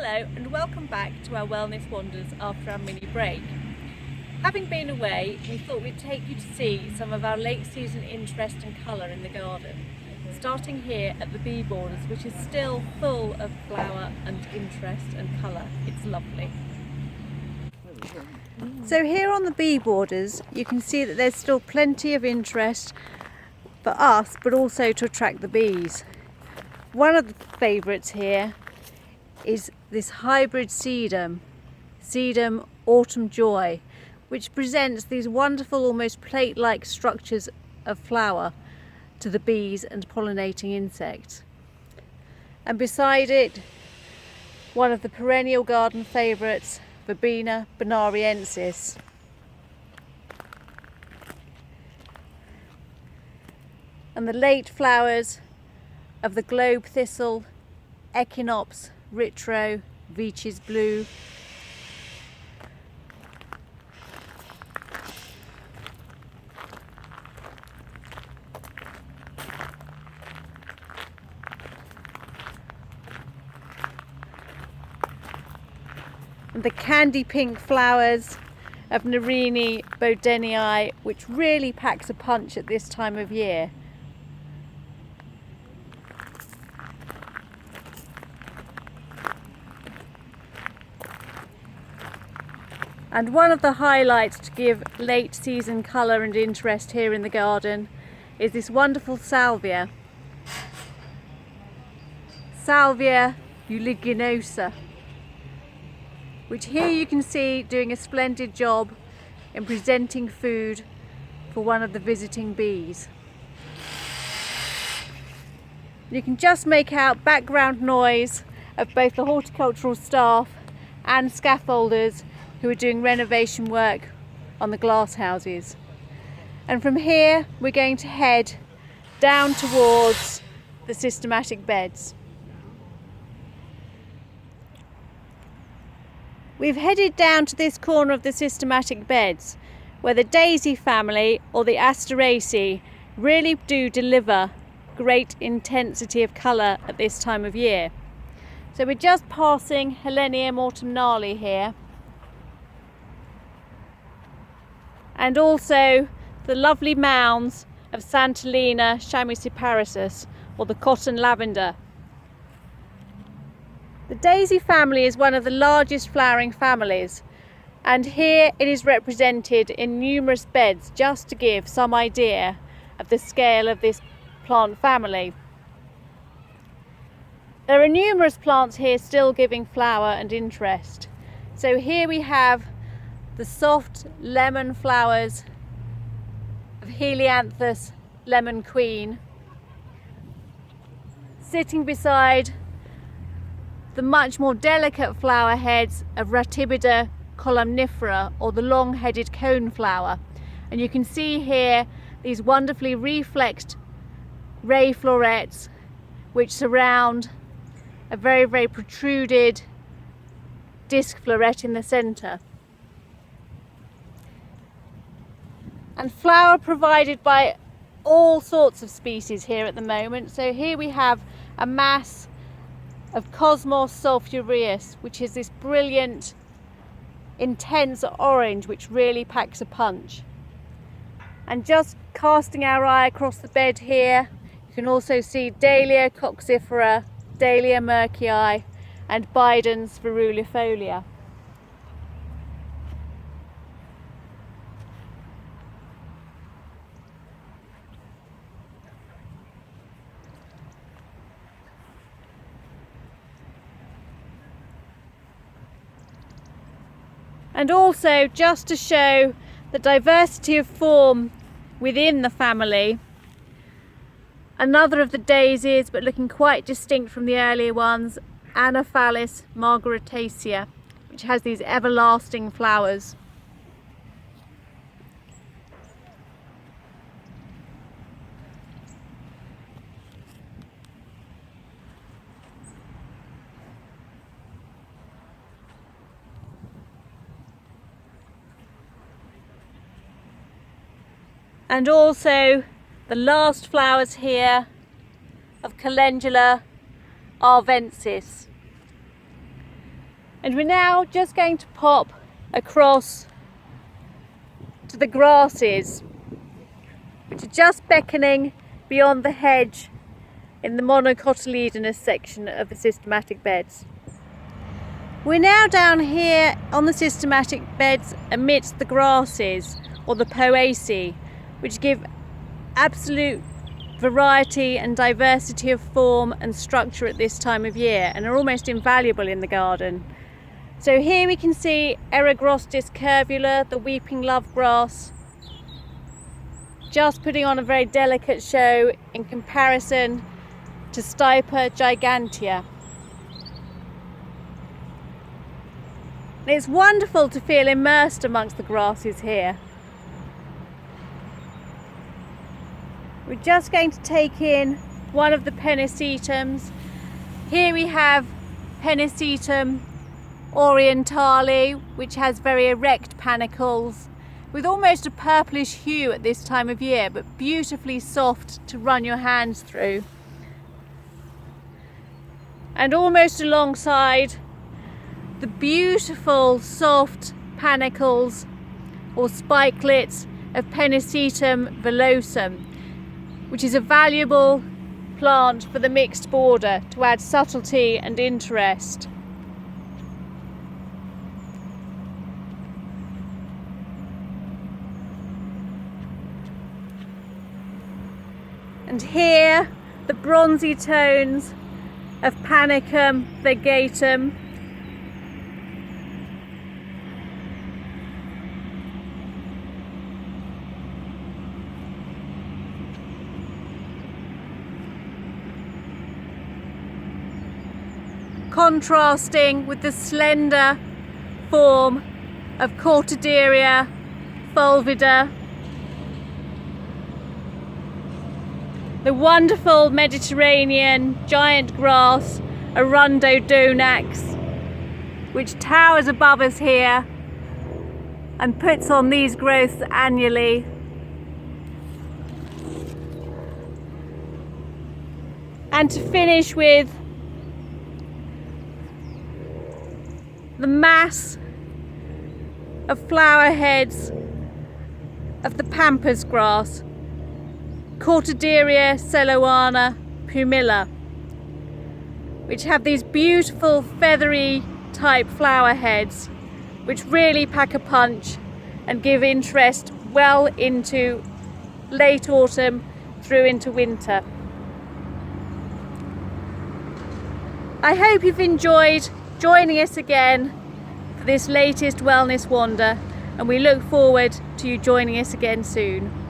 Hello and welcome back to our wellness wanders after our mini break. Having been away, we thought we'd take you to see some of our late season interest and colour in the garden, starting here at the bee borders, which is still full of flower and interest and colour. It's lovely. So here on the bee borders you can see that there's still plenty of interest for us, but also to attract the bees. One of the favourites here is this hybrid sedum Autumn Joy, which presents these wonderful, almost plate-like structures of flower to the bees and pollinating insects. And beside it, one of the perennial garden favourites, Verbena bonariensis. And the late flowers of the globe thistle, Echinops retro, Veitch's blue. And the candy pink flowers of NERINE BOWDENII, which really packs a punch at this time of year. And one of the highlights to give late season colour and interest here in the garden is this wonderful salvia. Salvia uliginosa, which here you can see doing a splendid job in presenting food for one of the visiting bees. You can just make out background noise of both the horticultural staff and scaffolders who are doing renovation work on the glass houses. And from here we're going to head down towards the systematic beds. We've headed down to this corner of the systematic beds where the daisy family, or the Asteraceae, really do deliver great intensity of colour at this time of year. So we're just passing Helenium autumnale here, and also the lovely mounds of Santolina CHAMECYPARISSUS, or the cotton lavender. The daisy family is one of the largest flowering families, and here it is represented in numerous beds, just to give some idea of the scale of this plant family. There are numerous plants here still giving flower and interest. So here we have the soft lemon flowers of Helianthus lemon queen, sitting beside the much more delicate flower heads of Ratibida columnifera, or the long-headed coneflower. And you can see here these wonderfully reflexed ray florets which surround a very, very protruded disc floret in the centre. And flower provided by all sorts of species here at the moment. So here we have a mass of Cosmos sulphureus, which is this brilliant, intense orange which really packs a punch. And just casting our eye across the bed here, you can also see Dahlia coccifera, Dahlia murkii, and BOWDEN spherulifolia. And also, just to show the diversity of form within the family, another of the daisies, but looking quite distinct from the earlier ones, Anaphalis margaritacea, which has these everlasting flowers. And also the last flowers here of Calendula arvensis, And we're now just going to pop across to the grasses, which are just beckoning beyond the hedge in the monocotyledonous section of the systematic beds. We're now down here on the systematic beds amidst the grasses, or the poaceae, which give absolute variety and diversity of form and structure at this time of year and are almost invaluable in the garden. So here we can see ERAGROSTIS CURVULA, the weeping love grass, just putting on a very delicate show in comparison to Stipa gigantea. It's wonderful to feel immersed amongst the grasses here. We're just going to take in one of the pennisetums. Here we have Pennisetum ORIENTALE, which has very erect panicles with almost a purplish hue at this time of year, but beautifully soft to run your hands through. And almost alongside, the beautiful soft panicles or spikelets of Pennisetum villosum, which is a valuable plant for the mixed border to add subtlety and interest. And here, the bronzy tones of Panicum, VIRGATUM, contrasting with the slender form of CORTADERIA fulvida, the wonderful Mediterranean giant grass ARUNDO DONAX, which towers above us here and puts on these growths annually. And to finish with the mass of flower heads of the pampas grass, CORTADERIA SELLOANA PUMILA, which have these beautiful feathery type flower heads which really pack a punch and give interest well into late autumn through into winter. I hope you've enjoyed joining us again for this latest wellness wander, and we look forward to you joining us again soon.